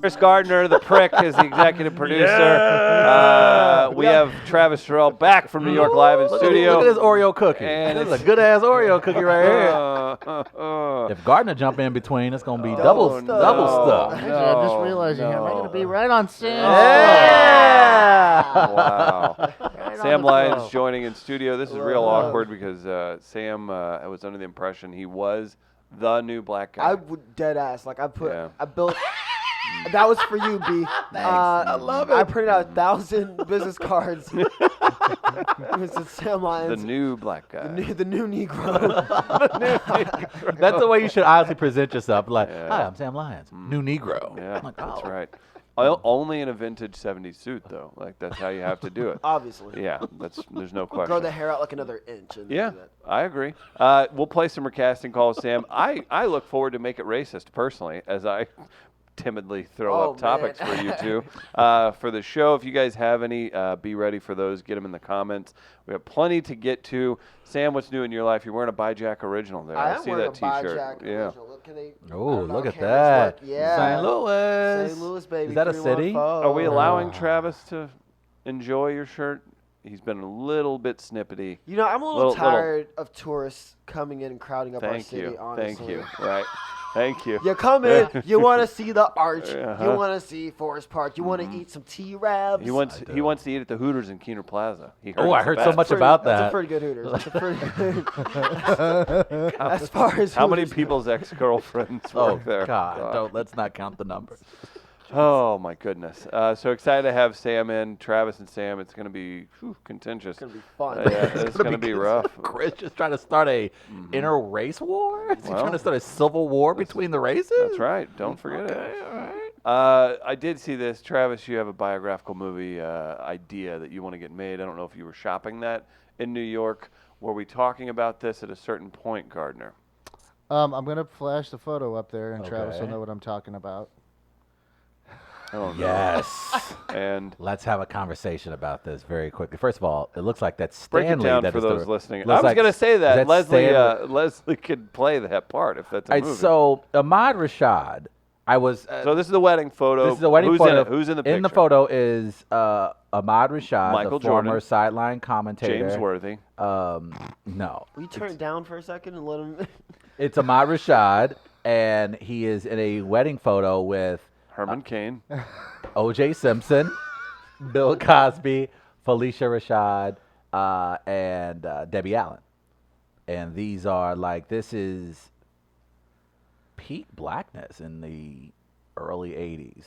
Chris Gardner, the prick, is the executive producer. We have Travis Terrell back from New York live in studio. Look at this Oreo cookie. And this is a good-ass Oreo cookie right here. If Gardner jump in between, it's going to be double stuff. Actually, I just realized you am I going to be right on Sam? Yeah! Wow. Right Sam on the Lyons flow. joining in studio. This is real awkward because Sam was under the impression he was the new black guy. I would dead ass. Like I Yeah. built. That was for you, B. I love it. I printed out 1,000 business cards. It said Sam Lyons, the new black guy. the new Negro. That's the way you should honestly present yourself. Like, Yeah. hi, I'm Sam Lyons, new Negro. Yeah, I'm like, that's oh. right. Only in a vintage 70s suit, though. Like, that's how you have to do it. Obviously. Yeah, there's no question. Grow the hair out like another inch. And Yeah, do that. I agree. We'll play some recasting calls, Sam. I look forward to Make It Racist, personally, as I timidly throw Oh, up topics man. for you two for the show. If you guys have any, be ready for those. Get them in the comments. We have plenty to get to. Sam, what's new in your life? You're wearing a Byjack original there. I am see wearing that a T-shirt. Byjack Yeah. original. Look, can they, I Oh, don't know look how at cameras that. work. Yeah. St. Louis. St. Louis, baby. Is that a city? 314. Are we allowing Oh. Travis to enjoy your shirt? He's been a little bit snippety. You know, I'm a little tired of tourists coming in and crowding up our Thank city, you. honestly. Thank you. Right. Thank you. You come in, you want to see the arch, Uh-huh. you want to see Forest Park, you want to eat some T-Rabs. He wants to eat at the Hooters in Keener Plaza. Oh, I it's heard the so best. much about That's a that. pretty good Hooters. That's a pretty as far as How many Hooters people's ex-girlfriends Oh, work there? God. Let's not count the numbers. Oh, my goodness. So excited to have Sam in. Travis and Sam, it's going to be contentious. It's gonna be fun. Yeah, it's going to be rough. Chris just trying to start a inner race war? Is he Well, trying to start a civil war between the races? That's right. Don't forget Okay, it. all right. I did see this. Travis, you have a biographical movie idea that you want to get made. I don't know if you were shopping that in New York. Were we talking about this at a certain point, Gardner? I'm going to flash the photo up there, and Travis will Okay. know what I'm talking about. Oh, no. Yes. And Let's have a conversation about this very quickly. First of all, it looks like that's break Stanley. it down that for is those the, listening. I looks was like- going to say that. is Leslie Stanley? Leslie could play that part if that's a All right, movie. so Ahmad Rashad, I was. So this is the wedding photo. This is the wedding Who's photo. in it? Who's in the picture? In the photo is Ahmad Rashad, Michael the former Jordan. sideline commentator. James Worthy. No, Will you turn it down for a second and let him? it's Ahmad Rashad, and he is in a wedding photo with Herman Cain. O.J. Simpson, Bill Cosby, Felicia Rashad, and Debbie Allen. And these are this is peak blackness in the early 80s.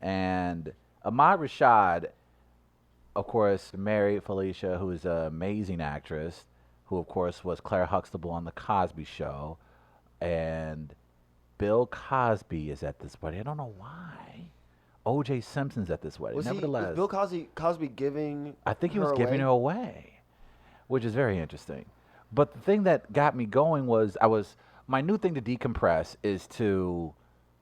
And Ahmad Rashad, of course, married Felicia, who is an amazing actress, who, of course, was Claire Huxtable on The Cosby Show. And Bill Cosby is at this wedding. I don't know why. O.J. Simpson's at this wedding. Was Nevertheless, Bill Cosby giving? I think he was her giving away? her away, which is very interesting. But the thing that got me going was my new thing to decompress is to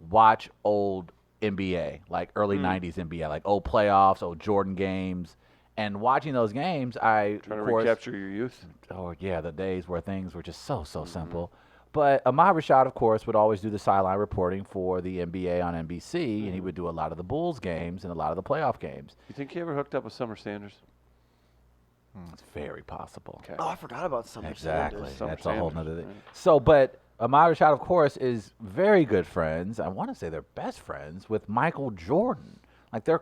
watch old NBA, like early 90s NBA, like old playoffs, old Jordan games. And watching those games, Trying to of course, recapture your youth. oh yeah, the days where things were just so simple. But Ahmad Rashad, of course, would always do the sideline reporting for the NBA on NBC, and he would do a lot of the Bulls games and a lot of the playoff games. You think he ever hooked up with Summer Sanders? It's very possible. Okay. Oh, I forgot about Summer Exactly. Sanders. Summer That's a whole Sanders, nother thing. right. So, but Ahmad Rashad, of course, is very good friends. I want to say they're best friends with Michael Jordan. Like they're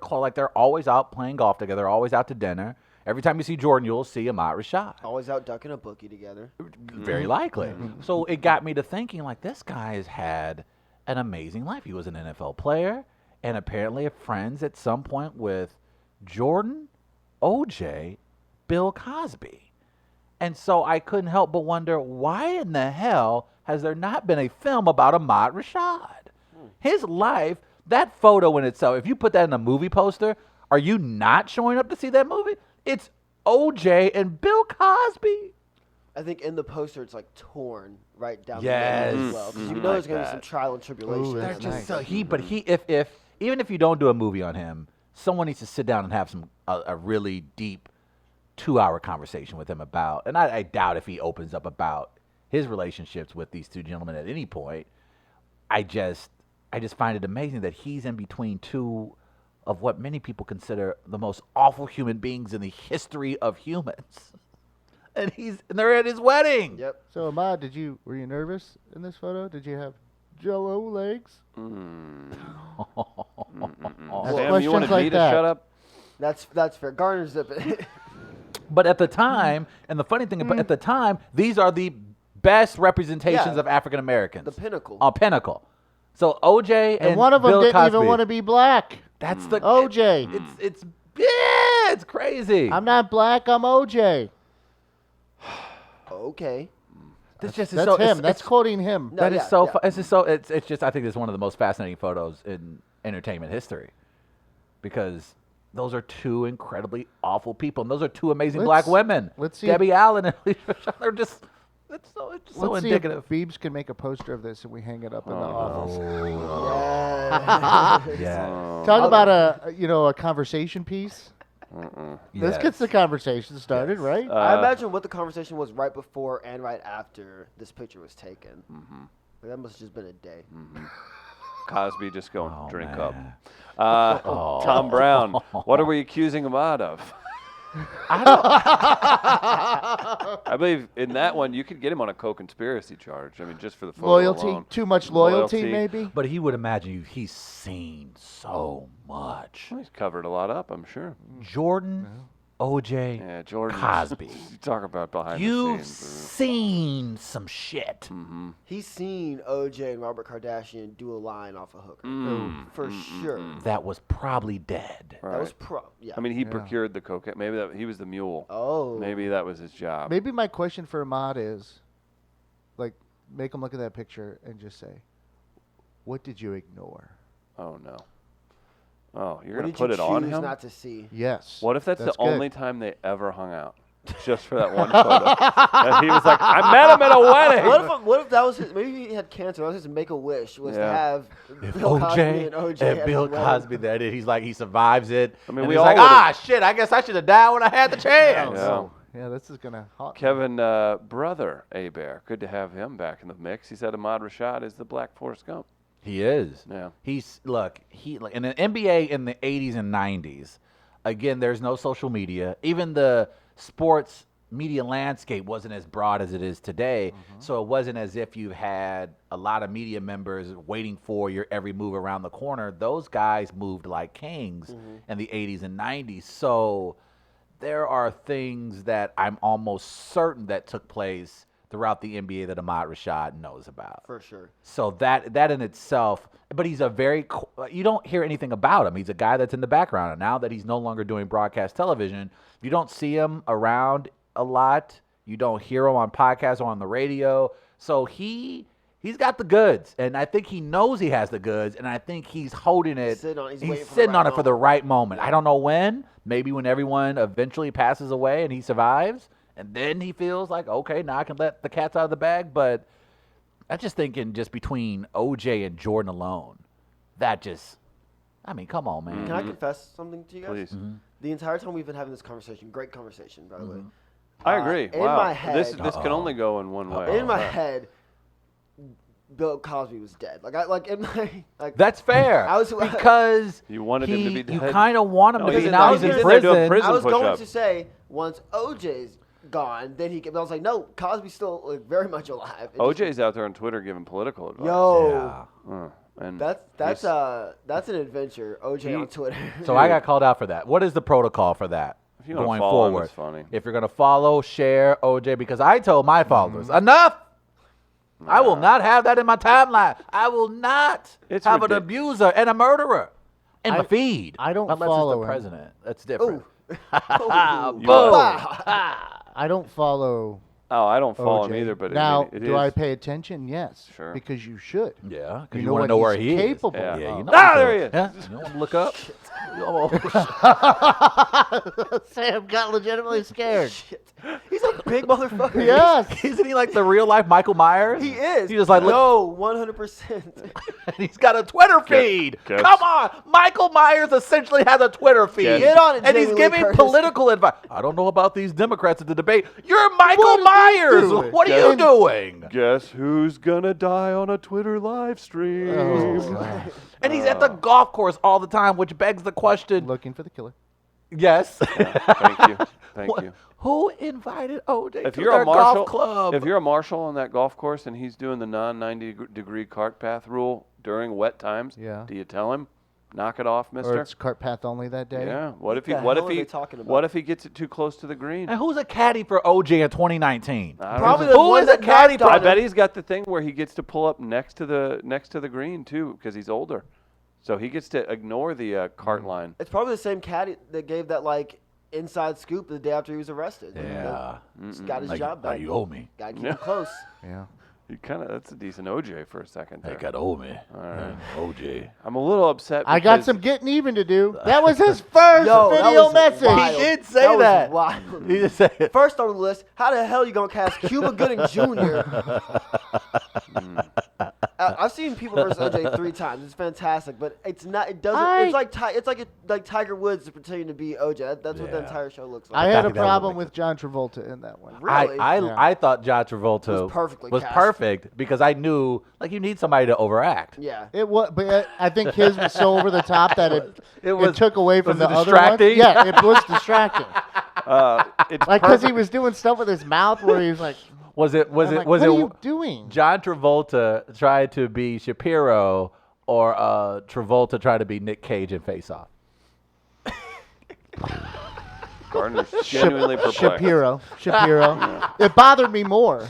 always out playing golf together, always out to dinner. Every time you see Jordan, you'll see Ahmad Rashad. Always out ducking a bookie together. Very likely. So it got me to thinking, this guy has had an amazing life. He was an NFL player and apparently friends at some point with Jordan, OJ, Bill Cosby. And so I couldn't help but wonder, why in the hell has there not been a film about Ahmad Rashad? His life, that photo in itself, if you put that in a movie poster, are you not showing up to see that movie? It's OJ and Bill Cosby. I think in the poster it's torn right down Yes. the middle as well. Because you know Like there's gonna be that. some trial and tribulation. Ooh, in that's that. nice. So if even if you don't do a movie on him, someone needs to sit down and have a really deep 2-hour conversation with him about, and I doubt if he opens up about his relationships with these two gentlemen at any point. I I just find it amazing that he's in between two of what many people consider the most awful human beings in the history of humans. And they're at his wedding. Yep. So Ahmad, were you nervous in this photo? Did you have Jello legs? Sam, questions you wanted like me to that. shut up? That's fair. Garner's it. But at the time, and the funny thing about at the time, these are the best representations Yeah. of African Americans. The pinnacle. On pinnacle. So OJ And one of them Bill didn't Cosby. even want to be black. That's the OJ. It's crazy. I'm not black. I'm OJ. Okay. This just is That's so, him. it's- That's it's- quoting him. No, That is yeah, so. yeah. It's just so. It's just. I think it's one of the most fascinating photos in entertainment history, because those are two incredibly awful people, and those are two amazing black women. let's see Debbie Allen and Alicia Rashad. They're just. It's so Let's see indicative. if Beebs can make a poster of this and we hang it up in the Oh. office. Yeah. Yeah. Talk about a conversation piece. This Yes. gets the conversation started, right? I imagine what the conversation was right before and right after this picture was taken. Mm-hmm. That must have just been a day. Cosby just going, Oh, drink man. up. Tom Brown, what are we accusing Ahmad of? I believe in that one, you could get him on a co-conspiracy charge. I mean, just for the photo Loyalty, alone. too much loyalty, maybe. But he would imagine he's seen so much. He's covered a lot up, I'm sure. Jordan, OJ, Yeah, Jordan. Cosby. You talk about behind You've the scenes. seen some shit. He's seen OJ and Robert Kardashian do a line off a hooker. For sure. That was probably dead. That was yeah. I mean, he procured the cocaine. Maybe he was the mule. Oh. Maybe that was his job. Maybe my question for Ahmad is, like, make him look at that picture and just say, "What did you ignore?" Oh no. Oh, you're What gonna did put you it on choose him? not to see? Yes. What if that's the good. only time they ever hung out? Just for that one photo. And he was like, I met him at a wedding. What if that was his? Maybe he had cancer. That was his make-a-wish was to Yeah. have If Bill Cosby OJ and OJ and at Bill his wedding. Cosby there, he's like, he survives it. I mean, and we he's all like, would've- shit, I guess I should have died when I had the chance. Yeah. Yeah, this is gonna haunt me. Kevin, brother Bear. Good to have him back in the mix. He said Ahmad Rashad is the Black Forrest Gump. He is. Yeah. He's in the NBA in the 80s and 90s. Again, there's no social media. Even the sports media landscape wasn't as broad as it is today. So it wasn't as if you had a lot of media members waiting for your every move around the corner. Those guys moved like kings in the 80s and 90s. So there are things that I'm almost certain that took place throughout the NBA that Ahmad Rashad knows about. For sure. So that in itself, but he's you don't hear anything about him. He's a guy that's in the background. And now that he's no longer doing broadcast television, you don't see him around a lot. You don't hear him on podcasts or on the radio. So he's got the goods, and I think he knows he has the goods, and I think he's holding it. He's waiting He's for the sitting right on it for the moment. right moment. I don't know when. Maybe when everyone eventually passes away and he survives, and then he feels like, okay, now I can let the cats out of the bag. But I'm just thinking, just between OJ and Jordan alone, come on, man. Can I confess something to you guys? Please. The entire time we've been having this conversation, great conversation, by the way. I agree. In wow. my head- this can only go in one way. In my head, Bill Cosby was dead. That's fair. I was- because You wanted him to be You dead? kind of want him No, to he's be. in Now there. he's He's in in there doing prison. prison. I was going push-up. to say once OJ's gone, then he can. But I was like, no, Cosby's still very much alive. It just- OJ's out there on Twitter giving political advice. Yo, Yeah. And that's he's- an adventure. OJ He- on Twitter. So I got called out for that. What is the protocol for that? If you wanna going follow him, forward, it's funny. if you're gonna follow, share OJ, because I told my followers enough. I will not have that in my timeline. I will not It's have an ridic- abuser and a murderer in my feed. I don't unless follow it's him. the president. That's different. Ooh. Boom. Wow. I don't follow Oh, I don't follow him OJ. either, but now, it do I is- pay attention? Yes. Sure. Because you should. Yeah, because You you, know want what to know where he's he capable is. of. Yeah, you know. Ah, there he is. Yeah, you want to look up. Sam got legitimately scared. Shit. He's a big motherfucker. Yes. Isn't he like the real life Michael Myers? He is. He just like look. no, 100%. And he's got a Twitter feed. Guess. Come on. Michael Myers essentially has a Twitter feed. Guess. Get on it, And he's Jamie Lee giving Curtis. political advice. I don't know about these Democrats at the debate. You're Michael What Myers, Do it. what are you doing? Guess who's gonna die on a Twitter live stream? Oh, And he's at the golf course all the time, which begs the question. looking for the killer. Yes. Thank you. Thank you. Who invited OJ If to you're their a marshal, golf club? if you're a marshal on that golf course and he's doing the non-90-degree cart path rule during wet times, Yeah. do you tell him, knock it off, Or mister? it's cart path only that day. Yeah. What if he? the What hell if are he? they talking about? What if he gets it too close to the green? And who's a caddy for OJ in 2019? I don't Probably know. the Who one is a that caddy knocked for- I on bet him. he's got the thing where he gets to pull up next to the green too, because he's older, so he gets to ignore the cart line. It's probably the same caddy that gave that like inside scoop the day after he was arrested. Yeah. Just got his Like, job back. you owe me. Gotta keep Yeah. him close. Yeah. That's a decent OJ for a second there. owe me. All right. OJ. I'm a little upset. I got because- some getting even to do. That was his first Yo, that video was message. wild. He did say was that. wild. He just said, First on the list, how the hell you gonna cast Cuba Gooding Jr.? I've seen People vs. OJ 3 times. It's fantastic, but it's not. It doesn't. It's like Tiger Woods pretending to be OJ. That's what the Yeah. entire show looks I like. had a think that would problem make with John Travolta in that one. Really? Yeah. I thought John Travolta Was perfectly was cast. perfect because I knew like you need somebody to overact. Yeah. It was, but I think his was so over the top that it was- took away from was the it other ones. distracting? Yeah, it was distracting. It's Like because he perfect. was doing stuff with his mouth where he was like, Was it I'm like, was what it are you doing? John Travolta tried to be Shapiro or Travolta tried to be Nick Cage in Face Off? Gardner's genuinely perplexed. Shapiro. It bothered me more.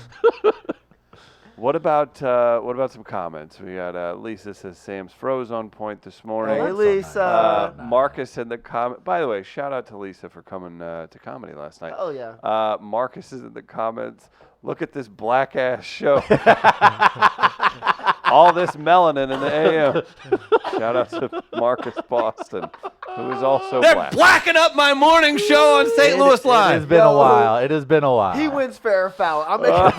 What about some comments? We got Lisa says Sam's froze on point this morning. Hey, Lisa. Marcus in the comment. By the way, shout out to Lisa for coming to comedy last night. Oh yeah. Marcus is in the comments. Look at this black ass show. All this melanin in the AM. Shout out to Marcus Boston, who is also black. blacking up my morning show on St. Louis It has Live. been a Yo, while. It has been a while. He wins fair or foul. I'm making a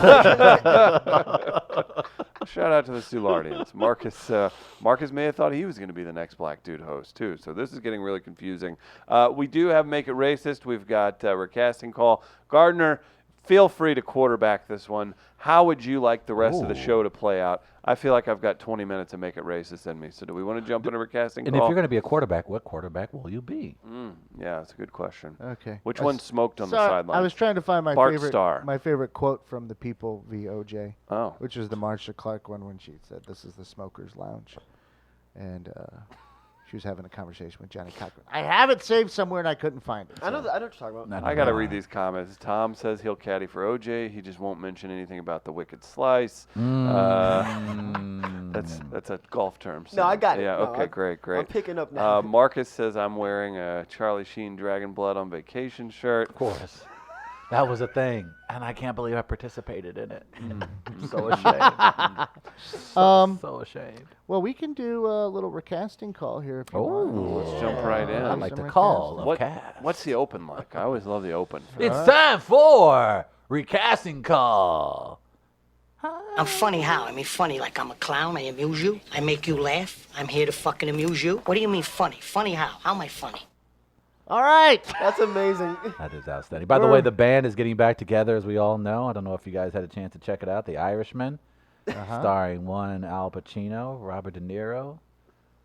Shout out to the Soulardians. Marcus may have thought he was going to be the next black dude host too. So this is getting really confusing. We do have Make It Racist. We've got recasting call. Gardner, feel free to quarterback this one. How would you like the rest of the show to play out? I feel like I've got 20 minutes to Make It Racist in me. So do we want to jump into recasting And call? if you're going to be a quarterback, what quarterback will you be? Yeah, that's a good question. Okay. Which one smoked on the Sorry, sideline? I was trying to find my Bart favorite Starr. my favorite quote from the People v. OJ, Oh. which is the Marsha Clark one when she said, "This is the smokers' lounge," and she was having a conversation with Johnny Cochran. I have it saved somewhere and I couldn't find it. I know so- what you're talking about. I got to read these comments. Tom says he'll caddy for OJ. He just won't mention anything about the wicked slice. That's a golf term. No, I got it. Yeah, No, okay, great. I'm picking up now. Marcus says I'm wearing a Charlie Sheen Dragon Blood on Vacation shirt. Of course. That was a thing, and I can't believe I participated in it. I'm so ashamed. So ashamed. Well, we can do a little recasting call here if you want. Let's jump right in. I like Some the call of What- cast. What's the open like? I always love the open. It's time for recasting call. I'm funny how? I mean funny like I'm a clown, I amuse you, I make you laugh, I'm here to fucking amuse you. What do you mean funny? Funny how? How am I funny? All right. That's amazing. That is outstanding. By the way, the band is getting back together, as we all know. I don't know if you guys had a chance to check it out. The Irishman, starring one Al Pacino, Robert De Niro,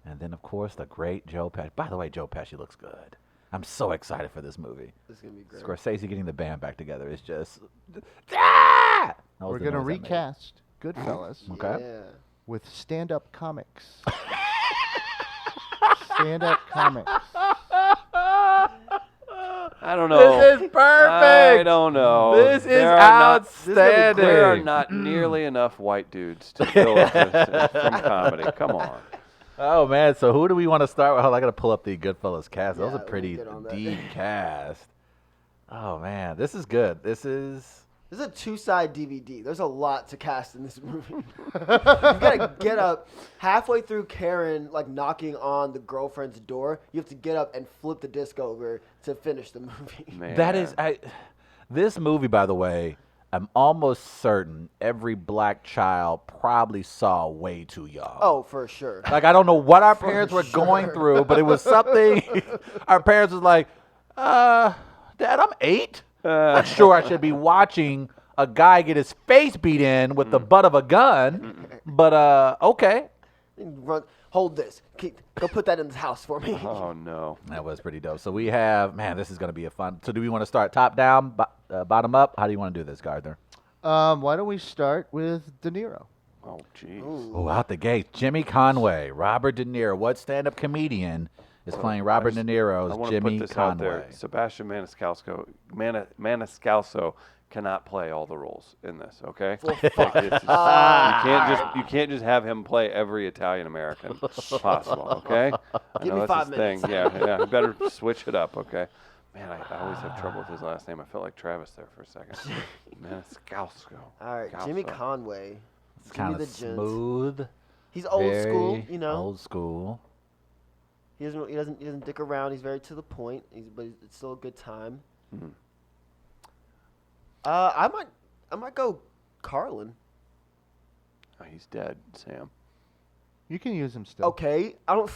and then, of course, the great Joe Pesci. By the way, Joe Pesci looks good. I'm so excited for this movie. This is gonna be great. Scorsese getting the band back together is just... Ah! That was We're the going to noise I made. recast Goodfellas Okay. Yeah. with stand-up comics. Stand-up comics. I don't know. This is perfect. I don't know. This is There are outstanding. There are not nearly enough white dudes to fill up this from comedy. Come on. Oh, man. So who do we want to start with? Hold on, I got to pull up the Goodfellas cast. That was Yeah, a let me pretty get on that. deep cast. Oh, man. This is good. This is... This is a two-side DVD. There's a lot to cast in this movie. You gotta get up halfway through Karen like knocking on the girlfriend's door. You have to get up and flip the disc over to finish the movie. Man. That is... This movie, by the way, I'm almost certain every black child probably saw way too young. Oh, for sure. Like, I don't know what our parents were going through, but it was something... Our parents was like, Dad, I'm 8. Not sure I should be watching a guy get his face beat in with the butt of a gun. But okay. Hold this. Go put that in the house for me. Oh no. That was pretty dope. So we have, man, this is going to be a fun. So do we want to start top down, bottom up? How do you want to do this, Gardner? Why don't we start with De Niro? Oh jeez. Oh, out the gate. Jimmy Conway, Robert De Niro. What stand-up comedian is playing Robert De I Niro's want to Jimmy put this Conway? out there. Sebastian Maniscalco cannot play all the roles in this. Okay. Like, you can't just have him play every Italian American possible. Okay. I Give know me that's 5 his thing. minutes. Yeah. You better switch it up. Okay. Man, I always have trouble with his last name. I felt like Travis there for a second. Maniscalco. All right, Jimmy Conway. It's kind Jimmy of the gent. smooth. He's old school, very you know. Old school. He doesn't dick around. He's very to the point. But it's still a good time. Mhm. I might go Carlin. Oh, he's dead, Sam. You can use him still. Okay, I don't.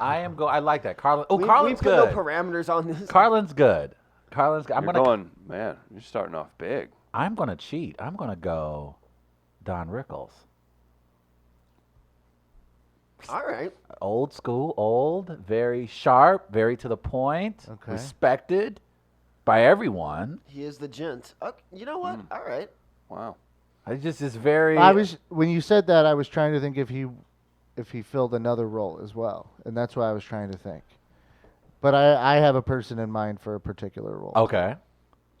I like that. Carlin. Oh, we Carlin's put good. no parameters on this. Carlin's good. Carlin's good. You're going, man. You're starting off big. I'm gonna cheat. I'm gonna go Don Rickles. All right. Old school, old, very sharp, very to the point, Okay. respected by everyone. He is the gent. You know what? All right. Wow. I just is very. When you said that, I was trying to think if he filled another role as well, and that's what I was trying to think. But I have a person in mind for a particular role. Okay.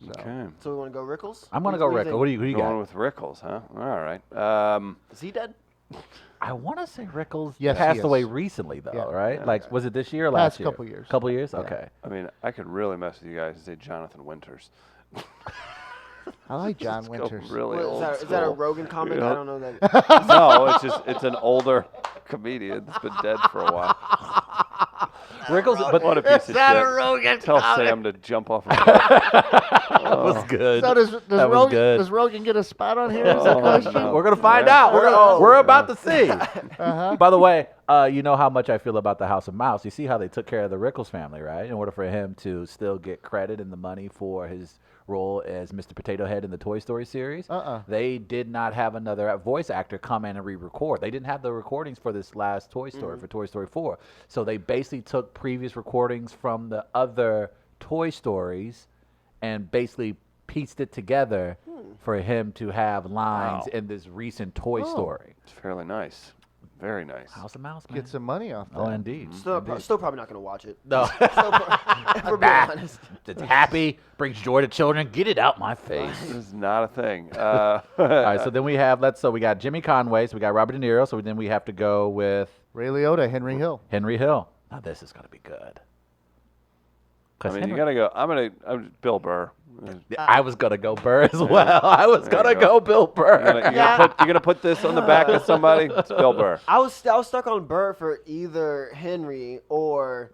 So. Okay. So we want to go Rickles? I'm gonna go Rickles. What do you Going got? with Rickles, huh? All right. Is he dead? I want to say Rickles Yes, he passed is. away recently, though, Yeah. right? Yeah. Like, was it this year or last Past year? couple years. Couple years? Yeah. Okay. I mean, I could really mess with you guys and say Jonathan Winters. I like John Let's go Winters. really old Is that a school. Rogan comic? Yeah. I don't know that. No, it's an older comedian that's been dead for a while. Rickles, but What a piece of shit. Rogan Tell Sam to jump off a cliff. that was good. So does That was good. Does Rogan get a spot on here? Is the question? no. We're gonna find Yeah. out. We're about to see. Uh-huh. By the way, you know how much I feel about the House of Mouse. You see how they took care of the Rickles family, right? In order for him to still get credit and the money for his role as Mr. Potato Head in the Toy Story series, they did not have another voice actor come in and re-record. They didn't have the recordings for this last Toy Story, for Toy Story 4. So they basically took previous recordings from the other Toy Stories and basically pieced it together for him to have lines Wow. in this recent Toy Story. It's fairly nice. Very nice. House of Mouse, man. Get some money off that. Oh, indeed. Still probably not going to watch it. No. If we're being honest. It's happy, brings joy to children. Get it out my face. This is not a thing. All right, so then we have, so we got Jimmy Conway, so we got Robert De Niro, so then we have to go with Ray Liotta, Henry Hill. Henry Hill. Now this is going to be good. I 'Cause mean, you Henry- gotta go. I'm Bill Burr. I was going to go Burr as well. I was There going to you go. go Bill Burr. You're gonna put this on the back of somebody. It's Bill Burr. I was stuck on Burt for either Henry or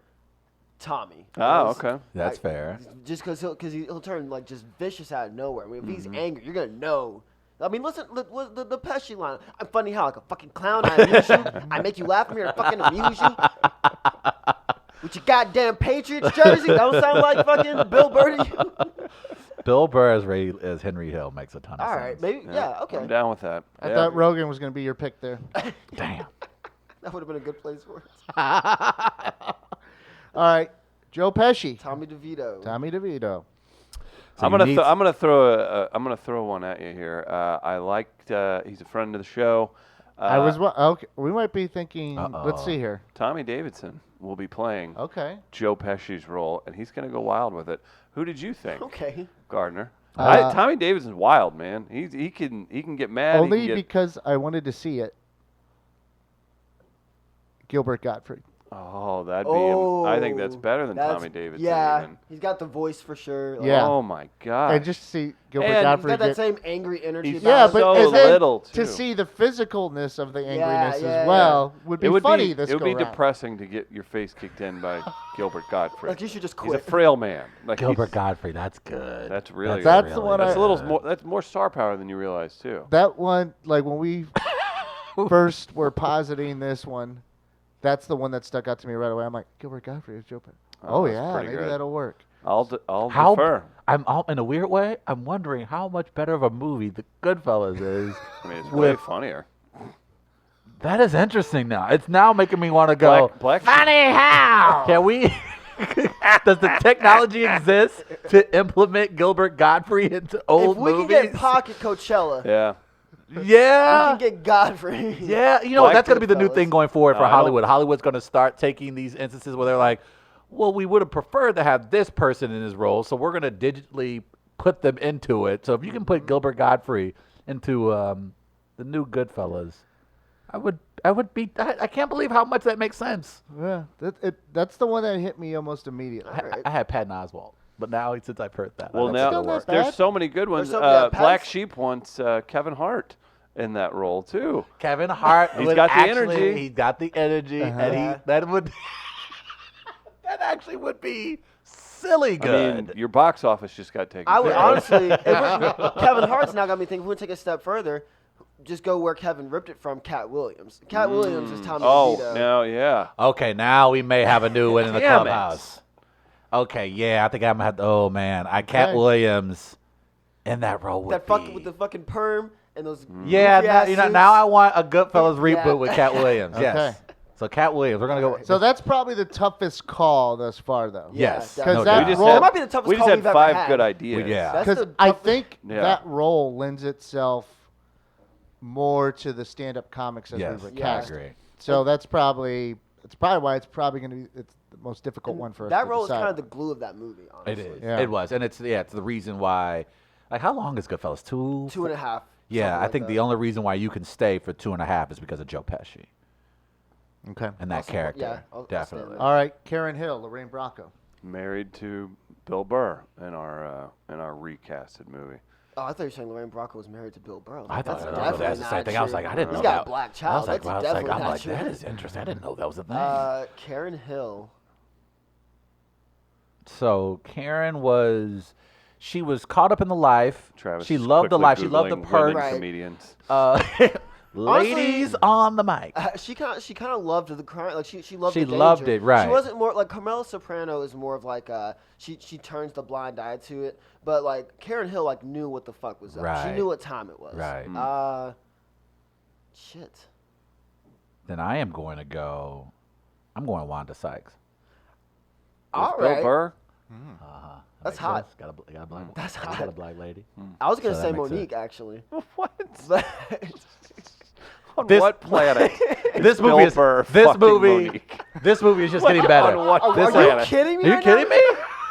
Tommy. Oh, okay. That's fair. Just because he'll turn like just vicious out of nowhere. I mean, if he's angry, you're gonna know. I mean, listen, the Pesci line. I'm funny how like a fucking clown. I amuse you. I make you laugh. I'm here to fucking amuse you. With your goddamn Patriots jersey, don't sound like fucking Bill Burr to you. Bill Burr as Henry Hill makes a ton of All sense. right, maybe yeah, okay. I'm down with that. I Yeah. thought Rogan was going to be your pick there. Damn. That would have been a good place for it. All right, Joe Pesci, Tommy DeVito. Tommy DeVito. So I'm you need- gonna throw one at you here. I liked. He's a friend of the show. Okay. We might be thinking. Uh-oh. Let's see here. Tommy Davidson will be playing Okay. Joe Pesci's role, and he's gonna go wild with it. Who did you think, Okay. Gardner? Uh, Tommy Davidson's wild, man. He can get mad. Only he can get, because I wanted to see it. Gilbert Gottfried. Oh, that'd be. I think that's better than That's- Tommy Davidson. Yeah, even. he's got the voice for sure. Like, Yeah. Oh my God. And just see Gilbert And He's Gottfried got that get- same angry energy. He's about Yeah, him. but so and then little, to too. see the physicalness of the angriness yeah, as well would be it would funny. be. This It would go be round. depressing to get your face kicked in by Gilbert Gottfried. Like you should just He's a quit. frail man. Like Gilbert he's- Godfrey, that's good. That's really good. That's the one That's I- a little more. That's more star power than you realize too. That one, like when we first were positing this one, that's the one that stuck out to me right away. I'm like, Gilbert Gottfried is Joe Pesci. Oh that's yeah, pretty maybe good. that'll work. I'll How defer. in a weird way, I'm wondering how much better of a movie The Goodfellas is. I mean, it's way with funnier. that is interesting now. It's now making me want to go. Black Funny how? Can we? Does the technology exist to implement Gilbert Godfrey into old If we movies? can get Pocket Coachella, Yeah. Yeah. we can get Godfrey. Yeah, you know, Black that's going to be the new Goodfellas. thing going forward for No, I don't- Hollywood. Hollywood's going to start taking these instances where they're like, well, we would have preferred to have this person in his role, so we're going to digitally put them into it. So if you can put Gilbert Godfrey into the new Goodfellas, I would be. I can't believe how much that makes sense. Yeah, that's the one that hit me almost immediately. I had Patton Oswalt, but now since I've heard that, Well, I now still not there's bad. so many good ones. so- yeah, Black Pat's- Sheep wants Kevin Hart in that role too. Kevin Hart, He's would got the actually- energy. He's got the energy, and Yeah. that would that actually would be silly I good. mean, your box office just got taken. I would care of. honestly, Kevin Hart's now got me thinking. If we take a step further, just go where Kevin ripped it from. Cat Williams. Cat Williams is Tommy Oh, DeVito. no, yeah. Okay, now we may have a new one in the Damn it. clubhouse. Okay, yeah, I think I'm gonna have to. Oh man, Cat Okay. Williams in that role would That be. fucking with the fucking perm and those. yeah, goofy now, ass you know, suits. now I want a Goodfellas reboot Yeah. with Cat Williams. Yes. Okay. So Cat Williams, we're gonna go. So that's probably the toughest call thus far, though. yes, Yeah, no because doubt. that We just role, had, That might be the toughest we just call had we've ever 5 had. good ideas. Yeah. That's because the I toughest- think Yeah. that role lends itself more to the stand-up comics as Yes, we were Yeah. I cast. agree. So it's probably why it's probably going to be the most difficult one for us. That to role is decide. kind of the glue of that movie. Honestly. It is. Yeah. It was, and it's the reason why. Like, how long is Goodfellas? 2. 2.5. Yeah, something I like think that. the only reason why you can stay for 2.5 is because of Joe Pesci Okay. and that Also, character. yeah, I'll stand Definitely. with All right, Karen Hill, Lorraine Bracco. Married to Bill Burr in our recasted movie. Oh, I thought you were saying Lorraine Bracco was married to Bill Burr. I thought That's that's definitely the same not thing. I was true. like, I didn't know He's got that. a black I child. was like, That's well, definitely I'm not like, true. that is interesting. I didn't know that was a thing. Karen Hill. So Karen she was caught up in the life. Travis she is loved the quickly life. She loved the Googling perks. women Right. comedians. Ladies on the mic. She kind of loved the crime. Like she loved. She the loved danger. it, right. She wasn't more like Carmela Soprano is more of like she turns the blind eye to it. But like Karen Hill like knew what the fuck was up. She Right. knew what time it was. Right. Shit. Then I am going to go. I'm going Wanda Sykes. All Bill right. Burr? That's Makes hot. sense. Got a black. That's Got a hot. black lady. I was gonna So say that makes Monique actually. What? But On This- what planet? This Bill movie is Burr this fucking movie. Monique? This movie is just getting better. On what are you planet? kidding me? Are you right kidding now? me?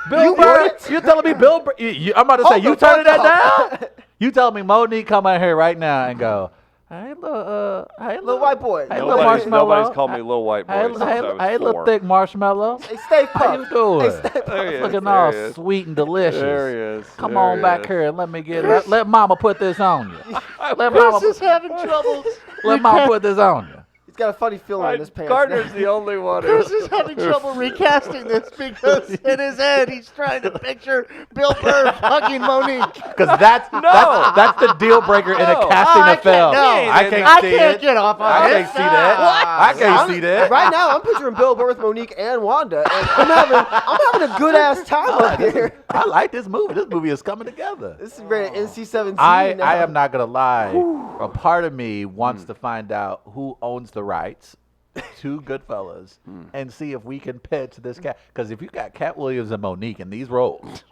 Bill Burr? You telling me Bill Burr? I'm about to say, Hold you the turning fuck that up. down? You telling me Monique come out here right now and go, hey, Little white boy. Hey, little Nobody's, marshmallow. nobody's called me little white boy Hey, since I was hey, little 4. thick marshmallow. Hey, stay puff. How you doing? Hey, stay puff. There he is, Looking there all he is. sweet and delicious. There he is. Come there on he back is. here and let me let mama put this on you. Let mama, Chris is having trouble. let mama put this on you. He's got a funny feeling in his pants. Gardner's the only one. Chris is having trouble recasting this because in his head he's trying to picture Bill Burr fucking Monique. Because that's the deal breaker in a No. casting I a film. can't- no. I can't I see can't it. get off on I this. can't see that. I can't see that. Right now, I'm picturing Bill Burr with Monique and Wanda, and I'm having a good ass time up here. I like this movie. This movie is coming together. This is rated NC-17. I now. am not gonna lie. A part of me wants to find out who owns the rights to Goodfellas and see if we can pitch this cat. Because if you got Cat Williams and Monique in these roles,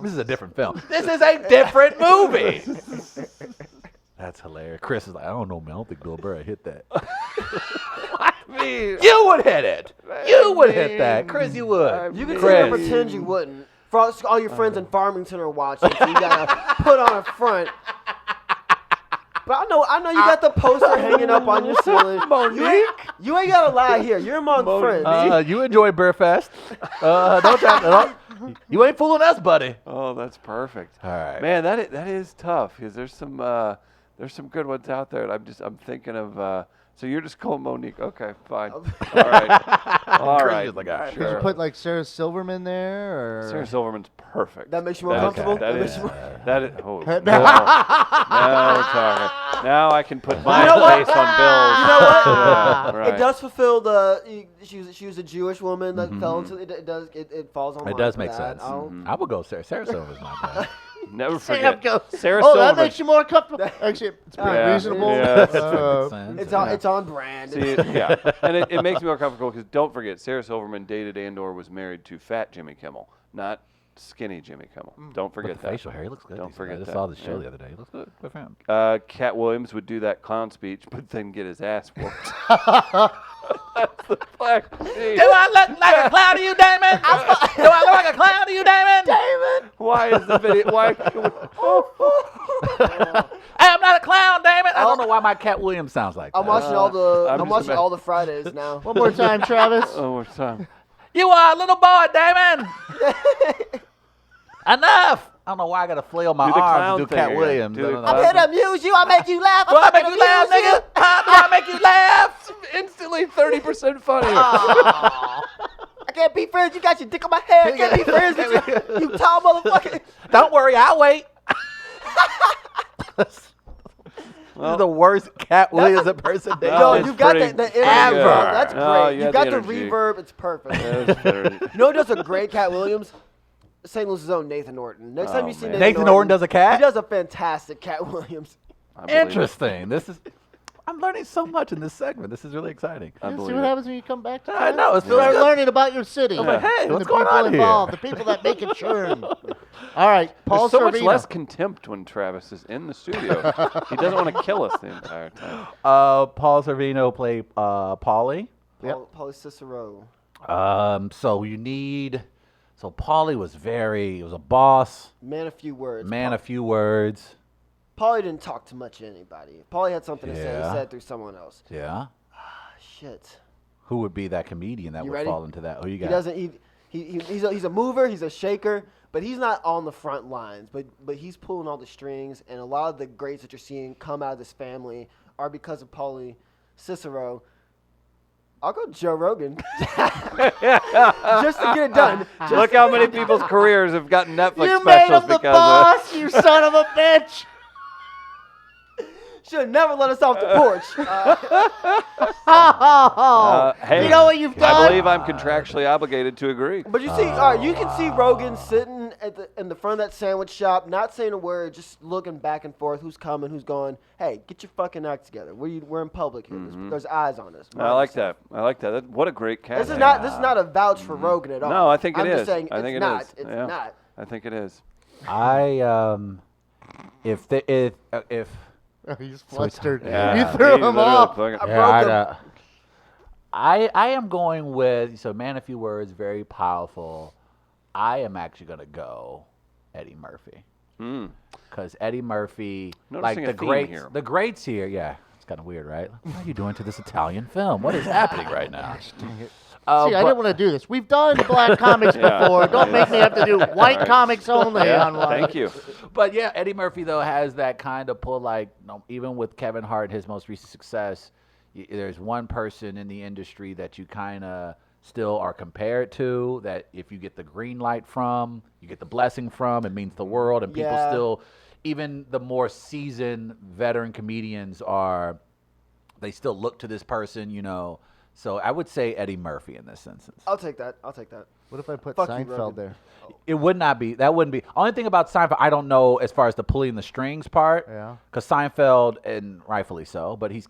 this is a different film. This is a different movie. That's hilarious. Chris is like, I don't know, man. I don't think Bill Burr hit that. You would hit it. You would hit that. Chris, you would. You can sit Chris. there and pretend you wouldn't. For all your friends in Farmington are watching, so you gotta put on a front. But I know you got the poster hanging up on your ceiling. You ain't gotta lie here. You're among friends. You enjoy Bearfest. You ain't fooling us, buddy. Oh, that's perfect. All right. Man, that is tough because there's some good ones out there. And I'm thinking of So you're just calling Monique. Okay, fine. All right. All Chris right. is like, all right. Did you Sure. put like Sarah Silverman there, or Sarah Silverman's perfect. That makes you more That is- comfortable? That That is. makes you more- That is. Oh, no. Now we're talking. Now I can put my face on Bill's. You know what? Yeah, right. It does fulfill the. She was a Jewish woman that fell into it. It falls on. It line does for make that. sense. I don't- I would go Sarah. Sarah Silver's not bad. Never Sam forget. goes, Sarah oh, Silverman. that makes you more comfortable. Actually, it's pretty Yeah. reasonable. Yeah. Makes Uh, sense. It's on brand. See, yeah, and it makes me more comfortable because don't forget, Sarah Silverman dated and/or was married to fat Jimmy Kimmel, not skinny Jimmy Kimmel. Don't But forget the that. facial hair, he looks good. Don't these days. forget I just that. saw the show Yeah. the other day. He looks good. Good for him. Cat Williams would do that clown speech, but then get his ass whooped. That's the black. Do I look like a clown to you, Damon? Do I look like a clown to you, Damon? Damon! Why is the video? Why? Hey, I'm not a clown, Damon. I don't know why my Cat Williams sounds like I'm that. watching all the. I'm I'm just watching ima- all the Fridays now. One more time, Travis. One more time. You are a little boy, Damon. Enough. I don't know why I got to flail my Do the arms clown and do thing Cat again. Williams. Do the I don't know. clown I'm here to amuse you. I make you laugh. Do I make you laugh, nigga? Huh? Do I make you laugh? Instantly 30% funnier. I can't be friends. You got your dick on my head. I can't be friends with you. You tall motherfucker. Don't worry, I'll wait. This is the worst Cat Williams impersonation. No, Yo, it's you got pretty- the pretty energy. good. bro. That's No, great. you You had got the the energy. reverb. It's perfect. That's better. You know who does a great Cat Williams? St. Louis' own Nathan Norton. Next time you see man. Nathan Norton does a cat? He does a fantastic Cat Williams. I believe it. Interesting. I'm learning so much in this segment. This is really exciting. I See believe what it. happens when you come back to I town? know, it feels Start good. learning about your city. I'm like, hey, and what's the going people on here? involved, the people that make it churn. All right, Paul There's so much Sorvino. less contempt when Travis is in the studio. He doesn't want to kill us the entire time. Paul Sorvino played Paulie. Paulie Cicero. So Paulie was he was a boss, Man, a few words. man, a few words. Paulie didn't talk too much to anybody. If Paulie had something to say, Yeah. he said it through someone else. Yeah. Shit. Who would be that comedian that You would ready? fall into that? Who you He got? doesn't. He's a mover. He's a shaker. But he's not on the front lines. But he's pulling all the strings. And a lot of the greats that you're seeing come out of this family are because of Paulie Cicero. I'll go Joe Rogan. Just to get it done. Look how many people's careers have gotten Netflix You made specials him the because boss, you son of a bitch. Should have never let us off the porch. hey, You know what you've I done? believe I'm contractually obligated to agree. But you see, all right, you can see Rogan sitting in the front of that sandwich shop, not saying a word, just looking back and forth. Who's coming? Who's going? Hey, get your fucking act together. We're in public here. There's eyes on us. I like that. I like that. What a great cat. This is not a vouch for Rogan at all. No, I think it I'm is. just saying I think it's it not. is. It's Yeah. not. I think it is. If He's flustered. Yeah, You threw he him literally off. fucking- I Yeah, broke him. I am going with man a few words, very powerful. I am actually gonna go Eddie Murphy because Eddie Murphy, Noticing like a theme here. the greats here. Yeah, it's kind of weird, right? What are you doing to this Italian film? What is happening right now? See, I didn't want to do this. We've done black comics before. Don't make me have to do white comics only on one. Thank you. But yeah, Eddie Murphy though has that kind of pull. Like, even with Kevin Hart, his most recent success, there's one person in the industry that you kind of still are compared to. That if you get the green light from, you get the blessing from, it means the world. And people Yeah. still, even the more seasoned veteran comedians they still look to this person, So I would say Eddie Murphy in this instance. I'll take that. What if I put Fuck you, Seinfeld Rogan. there? It would not be. That wouldn't be. Only thing about Seinfeld, I don't know as far as the pulling the strings part. Yeah. Because Seinfeld, and rightfully so, but he's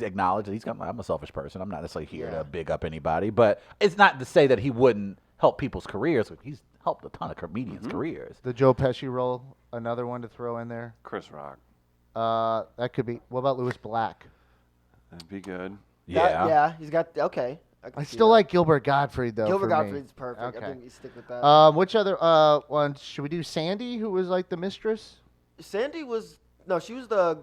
acknowledged that I'm a selfish person. I'm not necessarily here to big up anybody. But it's not to say that he wouldn't help people's careers. He's helped a ton of comedians' careers. The Joe Pesci role, another one to throw in there. Chris Rock. That could be. What about Louis Black? That'd be good. Yeah. He's got okay. can I see still that. like Gilbert Gottfried though. Gilbert for me. Gottfried's perfect. Okay. I think you stick with that. Which other ones should we do? Sandy, who was like the mistress. Sandy was she was the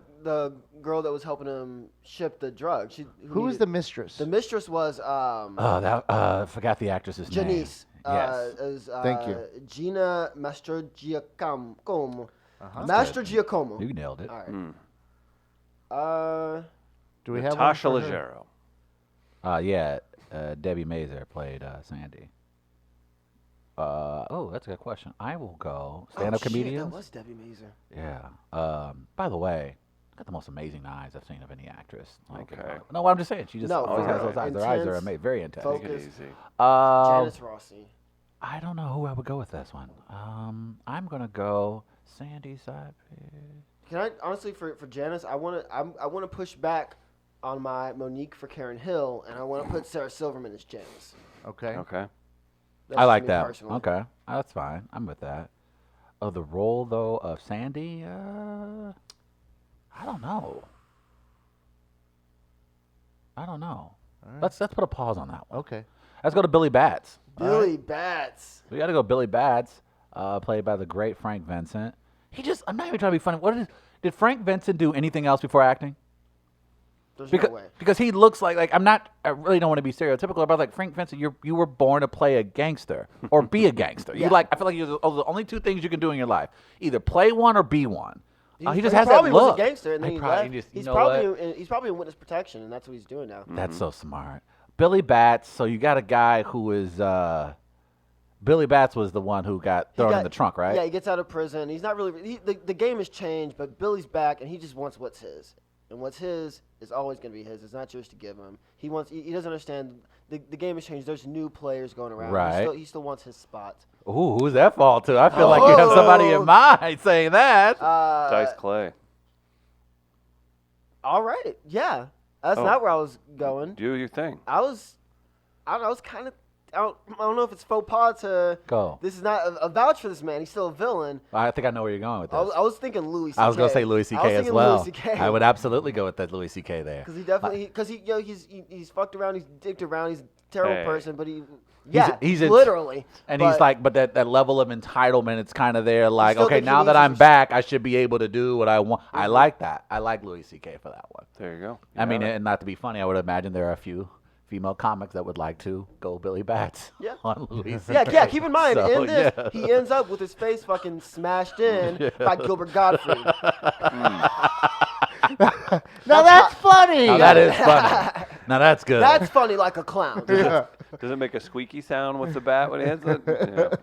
girl that was helping him ship the drug. Who was the mistress? The mistress was I forgot the actress's name. Janice. Yes. Thank you. Gina Mastrogiacomo. Uh-huh. Mastrogiacomo. You nailed it. All right. Do we have one Natasha for her? Leggero. Yeah, Debbie Mazur played Sandy. That's a good question. I will go stand-up Shit, comedians. that was Debbie Mazur. Yeah. By the way, got the most amazing eyes I've seen of any actress. Like, Okay. no, I'm just saying. She just No, always has those eyes. Their eyes are intense, very intense. Take it Focus. easy. Janice Rossi. I don't know who I would go with this one. I'm gonna go Sandy Side. Can I honestly for Janice? I want to push back on my Monique for Karen Hill, and I want to put Sarah Silverman as Janice. Okay. Okay. That's I just like me that. personally. Okay, that's fine. I'm with that. Oh, the role though of Sandy, I don't know. All right. Let's put a pause on that one. Okay. Let's go to Billy Bats. Billy Bats. We got to go Billy Bats, played by the great Frank Vincent. I'm not even trying to be funny. Did Frank Vincent do anything else before acting? There's Because, no way. because he looks like I really don't want to be stereotypical about like Frank Vincent. You were born to play a gangster or be a gangster. Yeah. I feel like you're the only two things you can do in your life: either play one or be one. He just he has that probably look. was a gangster, and then he probably left. just, you He's know probably what? he's probably in witness protection, and that's what he's doing now. That's so smart. Billy Bats. So you got a guy who is Billy Bats was the one who got thrown in the trunk, right? Yeah, he gets out of prison. He's not really. The game has changed, but Billy's back, and he just wants what's his. And what's his is always going to be his. It's not yours to give him. He doesn't understand. The game has changed. There's new players going around. Right. He still wants his spot. Ooh, who's that fall to? I feel like you have somebody in mind saying that. Dice Clay. All right. Yeah. That's Oh. not where I was going. Do your thing. I was kind of. I don't know if it's faux pas to. Go. This is not a vouch for this man. He's still a villain. I think I know where you're going with this. I was thinking Louis C.K. I was going to say Louis I was C.K. as thinking well. Louis C.K. I would absolutely go with that Louis C.K. there. Because he definitely, he's fucked around, he's dicked around, he's a terrible person, but he's a- literally. And but he's like, but that level of entitlement, it's kind of there. Like, still okay, think he now that needs I'm his- back, I should be able to do what I want. I like that. I like Louis C.K. for that one. There you go. I mean, and not to be funny, I would imagine there are a few female comics that would like to go Billy Bats Yeah. on Louis C.K. yeah, keep in mind, So, in this, yeah. he ends up with his face fucking smashed in by Gilbert Gottfried. Now that's funny. Now that is funny. Now that's good. That's funny like a clown. Does it make a squeaky sound with the bat when he hits it? Yeah.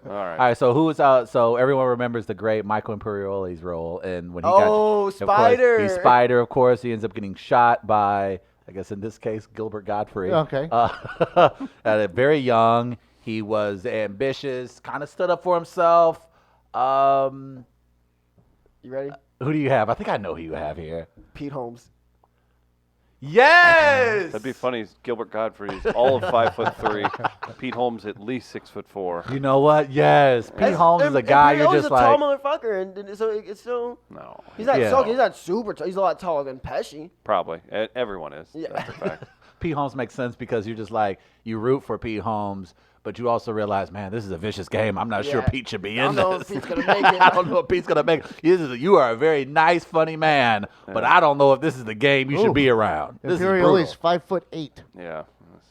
All right. All right, so who is so everyone remembers the great Michael Imperioli's role, and when he Oh, got of course, Spider. he's Spider, of course. He ends up getting shot by, I guess in this case, Gilbert Gottfried. Okay. Very young, he was ambitious, kind of stood up for himself. You ready? Who do you have? I think I know who you have here. Pete Holmes. Yes. That'd be funny. Gilbert Gottfried's all of 5'3". Pete Holmes at least 6'4". You know what? Yes, Pete Holmes is a guy you're just He's a tall like. motherfucker, and so it's still. No, He's not. Yeah. He's not super tall. He's a lot taller than Pesci. probably. Everyone is. Yeah. That's a fact. Pete Holmes makes sense because you're just like you root for Pete Holmes, but you also realize, man, this is a vicious game. I'm not sure Yeah. Pete should be I in don't know this. if Pete's gonna make it. I don't know if Pete's gonna make it. You are a very nice, funny man, but I don't know if this is the game you should be around. This is Imperioli's brutal. 5'8". Yeah. That's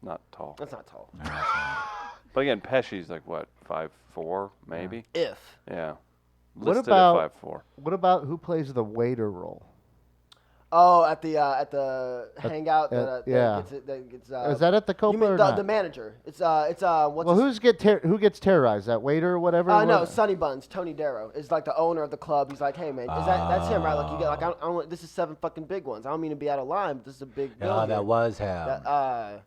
not tall. That's not tall. But again, Pesci's like what, 5'4", maybe? If. Yeah. What Listed about at 5'4". What about who plays the waiter role? Oh, at the hangout. yeah. That gets, Is that at the Copa You mean or the, not? the manager? It's what's Well, his, who gets terrorized? That waiter or whatever? no, What- Sonny Buns, Tony Darrow is like the owner of the club. He's like, hey man, that's him, right? Like you get like I don't want, this is 7 fucking big ones. I don't mean to be out of line, but this is a big. bill Oh, here. that was him. Yeah,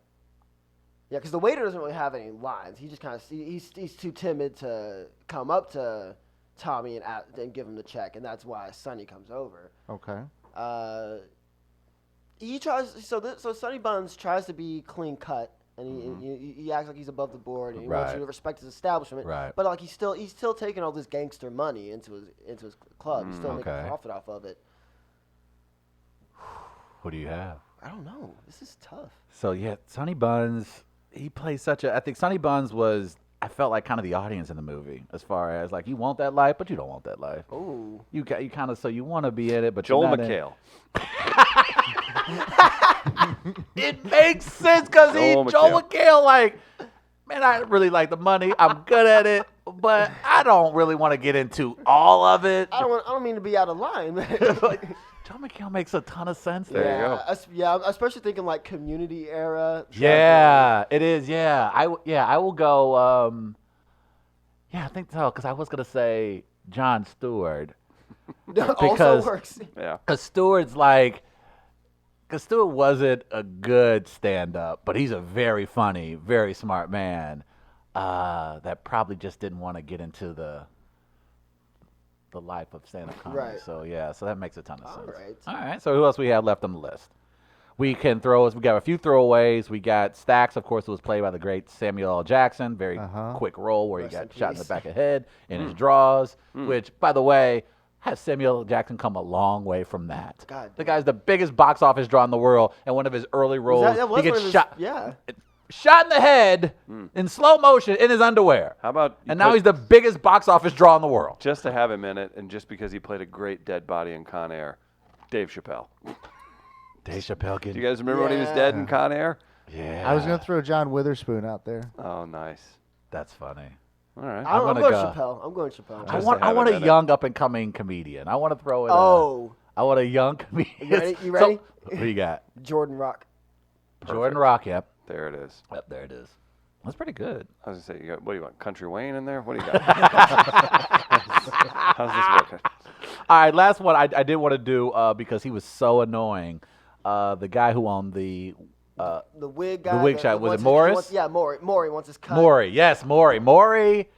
because the waiter doesn't really have any lines. He just kind of he's too timid to come up to Tommy and give him the check, and that's why Sonny comes over. Okay. He tries so Sonny Buns tries to be clean cut, and he acts like he's above the board, and he wants Right. you to respect his establishment. Right. But like he's still taking all this gangster money into his club. He's still making Okay. profit off of it. Who do you have? I don't know. This is tough. So yeah, Sonny Buns. He plays such a. I think Sonny Buns was. I felt like kind of the audience in the movie, as far as like you want that life, but you don't want that life. Ooh. You kind of so you want to be in it, but Joel you're not in it. McHale. It makes sense because Joel Joel McHale. McHale, like, man, I really like the money. I'm good at it, but I don't really want to get into all of it. I don't mean to be out of line. Like, John McHale makes a ton of sense There there. you go. Yeah, I'm especially thinking like Community era. Yeah, it is. Yeah, I will go. Yeah, I think so because I was gonna say Jon Stewart Also because- works. Yeah. because Stewart wasn't a good stand-up, but he's a very funny, very smart man that probably just didn't want to get into the life of stand-up comedy. Right. So yeah, so that makes a ton of sense. right. All right. So who else we have left on the list? We can throw. We got a few throwaways. We got Stax, of course, who was played by the great Samuel L. Jackson. Very quick role where Rest he in got shot in the peace. back of the head in his draws. Which, by the way, has Samuel L. Jackson come a long way from that? God The damn. guy's the biggest box office draw in the world, and one of his early roles, That was he gets one of his- shot. Yeah. Shot in the head in slow motion in his underwear. How about you And now put- he's the biggest box office draw in the world. just to have him in it, and just because he played a great dead body in Con Air, Dave Chappelle. Dave Chappelle Do you guys remember when he was Yeah. dead in Con Air? Yeah. I was gonna throw John Witherspoon out there. Oh, nice. That's funny. All right. I'm I'm gonna going go- Chappelle. I'm going Chappelle. I Just want to have a him in it. young up and coming comedian. I want to throw in. Oh, I want a young comedian. You ready? You ready? So, who you got? Jordan Rock. Jordan Rock. Yep. There it is. Yep. There it is. That's pretty good. I was gonna say, what do you want? Country Wayne in there? What do you got? How's this working? All right. Last one. I did want to do because he was so annoying. The guy who owned the The wig guy. wig that shop, was it wants his- Morris? Yeah, Maury wants his cut. Maury. Yes, Maury. Maury.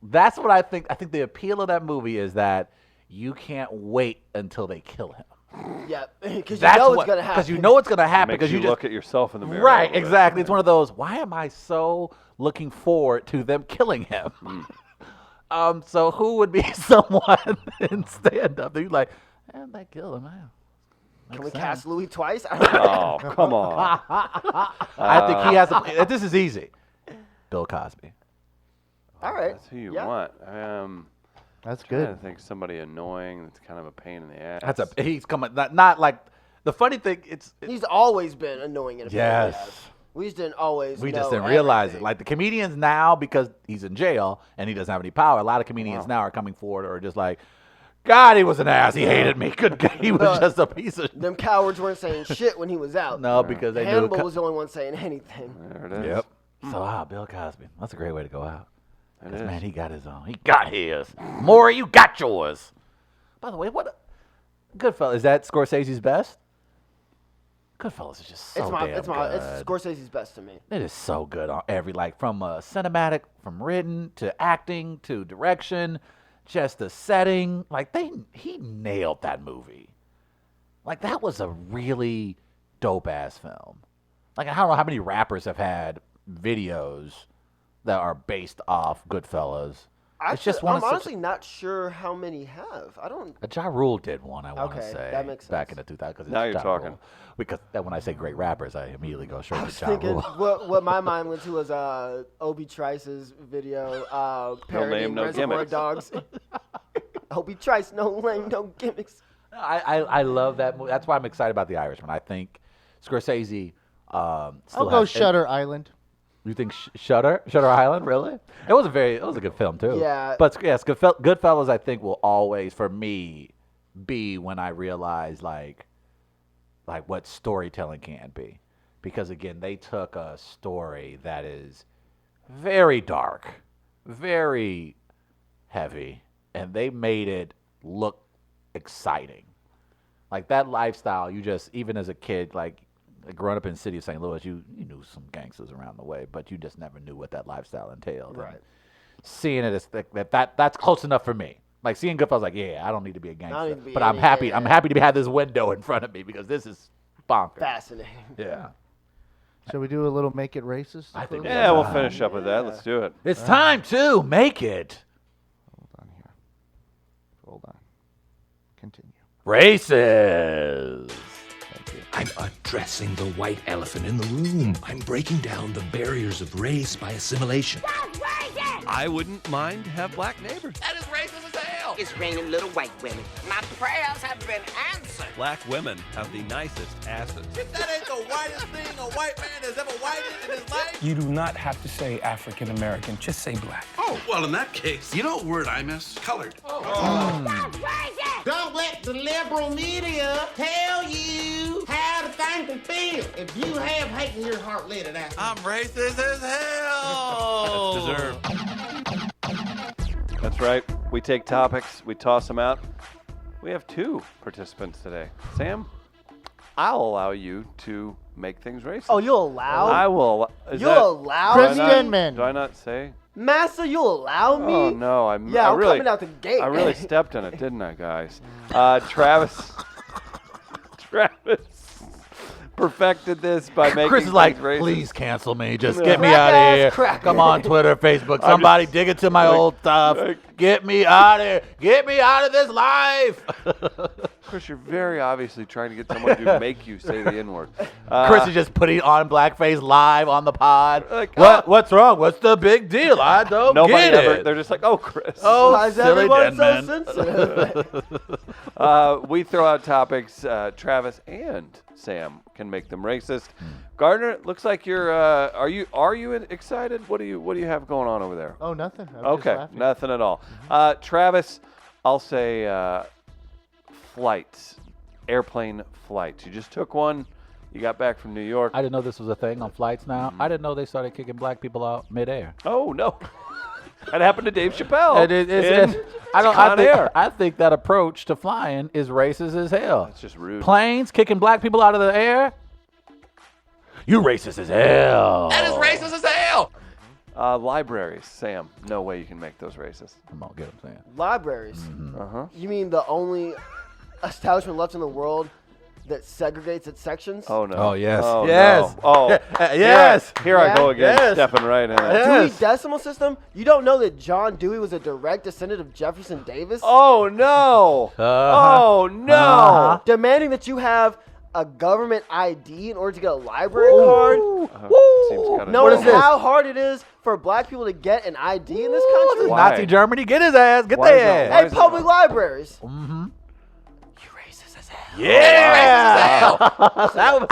That's what I think. I think the appeal of that movie is that you can't wait until they kill him. Yeah, because you That's know what, it's gonna happen. Because you know it's gonna happen. Makes Because you you just look at yourself in the mirror. a right, little bit. exactly. It's one of those. Why am I so looking forward to them killing him? So who would be someone in stand up that you like? And they kill him. Man. Can we Makes sense. cast Louis twice? I don't know. Oh, come on. I think he has. This is easy. Bill Cosby. All right. That's who you Yeah. want. That's I good. think somebody annoying that's kind of a pain in the ass. He's coming. Not like the funny thing. He's always been annoying in a Yes. We just didn't always. We just know didn't realize everything. it. Like the comedians now, because he's in jail and he doesn't have any power. A lot of comedians now are coming forward or just like, God, he was an ass. He hated me. He was just a piece of. Them cowards weren't saying shit when he was out. No, because they Hannibal knew. was the only one saying anything. There it is. Yep. So Bill Cosby. That's a great way to go out. It 'Cause, is. man, he got his own. He got his. Maury, you got yours. By the way, Goodfellas, is that Scorsese's best? Goodfellas is just so damn It's good. Scorsese's best to me. It is so good on from cinematic, from written to acting to direction, just the setting. Like he nailed that movie. Like that was a really dope ass film. Like I don't know how many rappers have had videos that are based off Goodfellas. It's just one I'm of such- honestly not sure how many have. I don't. Ja Rule did one, I want to Okay, say, that makes back sense. in the 2000s. 'cause Now it's you're Ja talking. Rule. Because when I say great rappers, I immediately go straight I to was Ja thinking Rule. what my mind went to was Obi Trice's video parodying no Reservoir gimmicks. Dogs. Obi Trice, no lame, no gimmicks. I love that movie. That's why I'm excited about The Irishman. I think Scorsese still I'll go has- Shutter Island. You think Shutter Island? Really? It was a good film too. Yeah. But yes, Goodfellas I think will always for me be when I realize like what storytelling can be, because again they took a story that is very dark, very heavy, and they made it look exciting. Like that lifestyle, you just even as a kid, like growing up in the city of St. Louis, you knew some gangsters around the way, but you just never knew what that lifestyle entailed. Right. And seeing it as that's close enough for me. Like seeing Goodfellas, like I don't need to be a gangster, need to be but I'm any- happy. yeah. I'm happy to have this window in front of me because this is bonkers. Fascinating. Yeah. Shall we do a little make it racist? I think Yeah, we'll finish up with that. Let's do it. It's time to make it Hold on here. Hold on. Continue. racist. I'm addressing the white elephant in the room. I'm breaking down the barriers of race by assimilation. I wouldn't mind to have black neighbors. That is racist as hell. It's raining little white women. My prayers have been answered. Black women have the nicest asses. That ain't the whitest thing a white man has ever whited in his life. You do not have to say African American, just say black. Oh, well, in that case, you know what word I miss? Colored. Stop racist! Don't let the liberal media tell you how to think and feel. If you have hate in your heart, let it out. I'm racist as hell. That's deserved. That's right. We take topics, we toss them out. We have 2 participants today. Sam, I'll allow you to make things racist. Oh, you'll allow? I will. You'll allow Chris me? Denman. Do I not say? Master, you'll allow me? Oh no, Yeah, I I'm really, coming out the gate. I really stepped in it, didn't I, guys? Travis perfected this by making Chris is like, things racist. please cancel me. Just Yeah. get me Crack out of ass here. cracker. Come on, Twitter, Facebook. Somebody dig into my old stuff. Get me out of here. Get me out of this life. Chris, you're very obviously trying to get someone to make you say the N-word. Chris is just putting on blackface live on the pod. Like, What's wrong? What's the big deal? I don't nobody get ever. it. They're just like, oh, Chris. Oh, Why is silly everyone so Denman. sensitive? We throw out topics. Travis and Sam can make them racist. Gardner, it looks like you're. Are you excited? What do you have going on over there? Oh, nothing. I was just Okay, laughing. nothing at all. Travis, I'll say flights, airplane flights. You just took one. You got back from New York. I didn't know this was a thing on flights now. I didn't know they started kicking black people out midair. Oh no, that happened to Dave Chappelle. I think that approach to flying is racist as hell. It's just rude. Planes kicking black people out of the air. You racist as hell. That is racist as hell. Libraries, Sam. No way you can make those racist. Come on, get what I'm saying. Libraries. Uh-huh. You mean the only establishment left in the world that segregates its sections? Oh no. Oh, yes. Oh, Yes. No. Oh Yes. Here I go again, Yes. stepping right in it. Dewey Decimal System? You don't know that John Dewey was a direct descendant of Jefferson Davis? Oh no. Oh no. Demanding that you have a government ID in order to get a library card? Seems kinda Knowing dumb. how hard it is for black people to get an ID in this country? Why? Nazi Germany, get his ass. Get Why is their that- ass. why Hey, public libraries. Mm-hmm. You racist as hell. Yeah.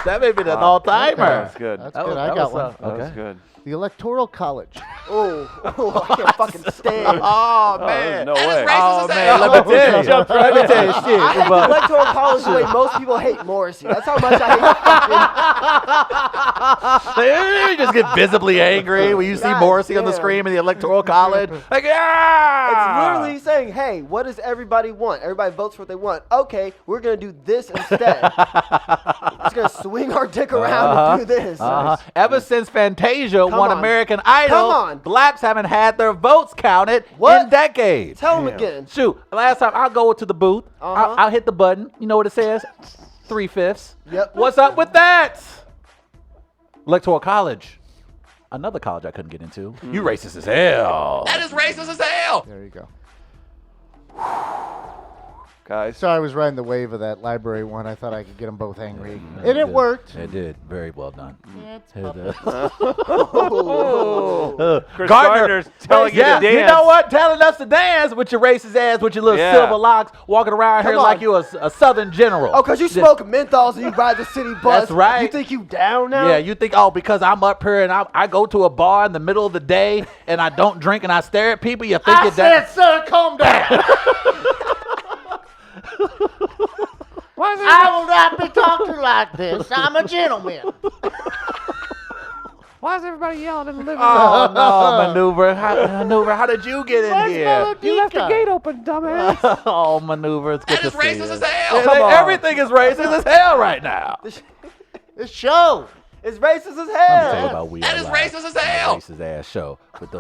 that may be an all-timer. That was good. That's That good. was- I that got was, one. That was Okay. good. The Electoral College. Oh, I can't fucking stand. Oh, Oh, man. no way. Oh, man. Let me tell you. Jumped Let me tell you I hate shit. the Electoral College the way most people hate Morrissey. That's how much I hate You just get visibly angry when you see God Morrissey on the damn. screen in the Electoral College. Like, yeah! It's literally saying, hey, what does everybody want? Everybody votes for what they want. Okay, we're going to do this instead. We're just going to swing our dick around and do this. Ever since Fantasia won on. American Idol, Come on. blacks haven't had their votes counted What? in decades. Tell them again. Shoot, last time I'll go to the booth, I'll hit the button. You know what it says? 3/5. Yep. What's up with that? Electoral College. Another college I couldn't get into. You racist as hell. That is racist as hell. There you go. Guys. So I was riding the wave of that library one. I thought I could get them both angry. And it worked. It did. Very well done. Chris Gardner, Gardner's telling you to dance. You know what? Telling us to dance with your racist ass, with your little Yeah. silver locks, walking around here Come like on. you a Southern general. Oh, because you smoke menthols and you ride the city bus. That's right. You think you down now? Yeah, you think, oh, because I'm up here and I go to a bar in the middle of the day and I don't drink and I stare at people, you think I you're said, down? sir, calm down. I will not be talking like this. I'm a gentleman. Why is everybody yelling in the living room? Oh, no, Maneuver. How did you get in here? You left the gate open, dumbass. Oh, Maneuver, it's good That to is see racist you. as hell. Come on. Everything is racist as hell right now. This show. It's racist as Let me tell you hell. about We That Are is Live. racist as hell. Racist ass show with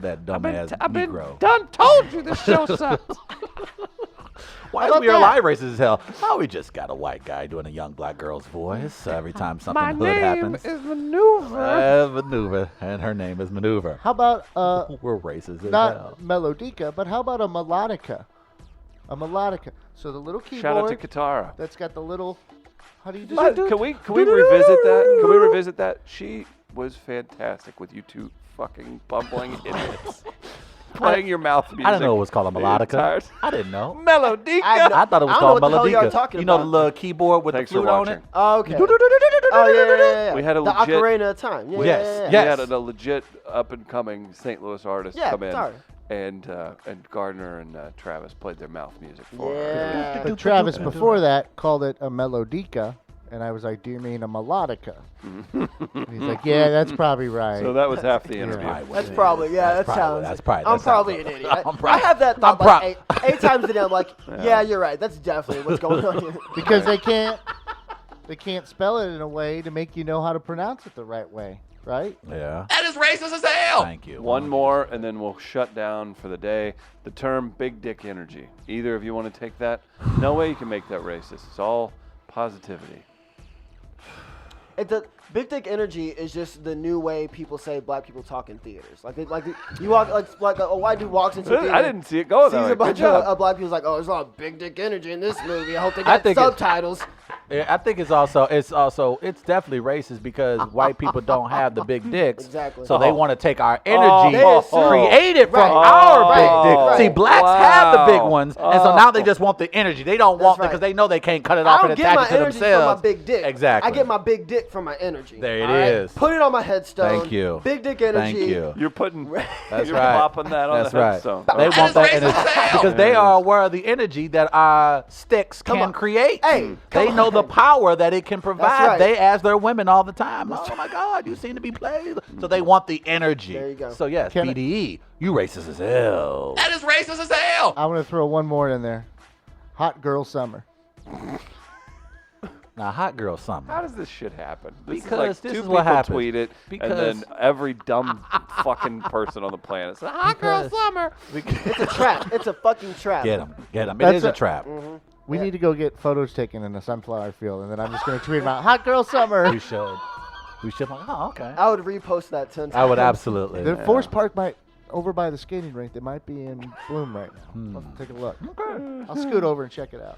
that dumb ass I've been Negro. done told you this show sucks. Why How is about We Are that? Live racist as hell? Oh, we just got a white guy doing a young black girl's voice every time something My hood name happens. is Maneuver. Maneuver, and her name is Maneuver. How about We're racist as hell. not melodica, but how about a melodica? A melodica. So the little Shout out to keyboard Katara. that's got the little. How do you do But that? can we revisit that? Can we revisit that? She was fantastic with you two fucking bumbling idiots. Playing your mouth music. I didn't know it was called a the melodica. entire- I didn't know. Melodica. I thought it was I don't know called what the hell y'all melodica. talking You know the about. little keyboard with Thanks the for flute on watching. it? Oh, okay. Oh, yeah. We had a the legit- Ocarina of Time. Yeah, Yes, yeah, We yeah. yes. had a legit up and coming St. Louis artist Yeah, come in sorry. and Gardner and Travis played their mouth music for her. Yeah. But Travis before that called it a melodica, and I was like, "Do you mean a melodica?" And he's like, "Yeah, that's probably right." So that was half the interview. That's probably, that sounds. I'm probably an idiot. I have that thought like eight times a day. I'm like, yeah, you're right. That's definitely what's going on here. Because they can't spell it in a way to make you know how to pronounce it the right way, right? Yeah. That is racist as hell. Thank you. One more, and then we'll shut down for the day. The term big dick energy. Either of you want to take that? No way you can make that racist. It's all positivity. Big dick energy is just the new way people say black people talk in theaters. You walk like a white dude walks into a theater. I didn't see it go that Sees way. a bunch Good job. of black people's like, oh, there's a lot of big dick energy in this movie. I hope they get subtitles. Yeah, I think it's definitely racist because white people don't have the big dicks. Exactly. So they want to take our energy create created from our big dicks. See, blacks have the big ones, and so now they just want the energy. They don't want because they know they can't cut it off and attach it to themselves. I don't get my energy from my big dick. Exactly. I get my big dick from my energy. There it is. Put it on my headstone. Thank you. Big dick energy. Thank you. You're putting. That's you're right. plopping that on That's the right. headstone. They want that energy because they are aware of the energy that our sticks can create. Hey, they know the power that it can provide. That's right. They ask their women all the time, "Oh my God, you seem to be played." So they want the energy. There you go. So yes, BDE, you racist as hell. That is racist as hell. I'm gonna throw one more in there. Hot girl summer. Now, hot girl summer. How does this shit happen? This Because is like this two is what people happens. tweet it, Because- and then every dumb fucking person on the planet says, "Hot girl summer." It's a trap. It's a fucking trap. Get them. It That's is a trap. We need to go get photos taken in a sunflower field, and then I'm just gonna tweet about hot girl summer. We should. We should. Like, oh, okay. I would repost that 10 times. I would absolutely. The Forest Park over by the skating rink, they might be in bloom right now. I'll take a look. I'll scoot over and check it out.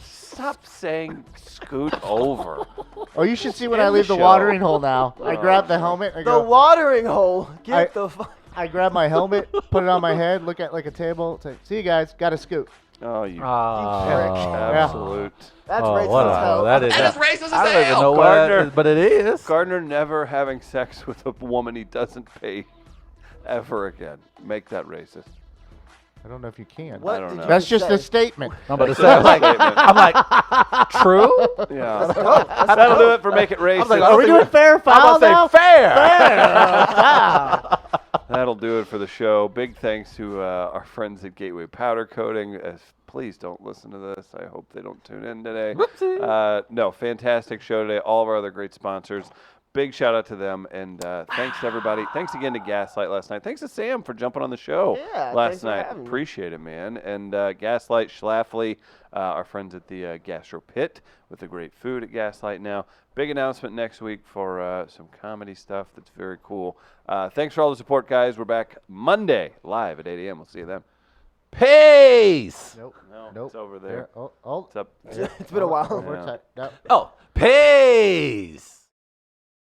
Stop saying "scoot over." Oh, you should see when End I leave the the show. watering hole now. I grab the helmet. I The go, watering hole. Get the fuck. I grab my helmet, put it on my head, look at like a table. Say, see you guys, got to scoot. Oh, you absolute. That's Oh, racist what as hell. that is racist as I don't even hell. know what it is, but it is. Gardner never having sex with a woman he doesn't pay ever again. Make that racist. I don't know if you can. What I don't did know. you That's just say? a statement. I'm about to say, I'm like, true? Yeah. Go. That'll do it for Make It Racist. like, Are we doing fair I'm foul about to now? say fair. That'll do it for the show. Big thanks to our friends at Gateway Powder Coating. Please don't listen to this. I hope they don't tune in today. No, fantastic show today. All of our other great sponsors. Big shout out to them, and thanks to everybody. Thanks again to Gaslight last night. Thanks to Sam for jumping on the show Yeah, last thanks for night. having me. Appreciate it, man. And Gaslight, Schlafly, our friends at the Gastro Pit with the great food at Gaslight now. Big announcement next week for some comedy stuff that's very cool. Thanks for all the support, guys. We're back Monday live at 8 a.m. We'll see you then. Peace. Nope. No, it's over there. Oh, It's up. It's been a while. We're Yeah. tight. No. Oh, peace.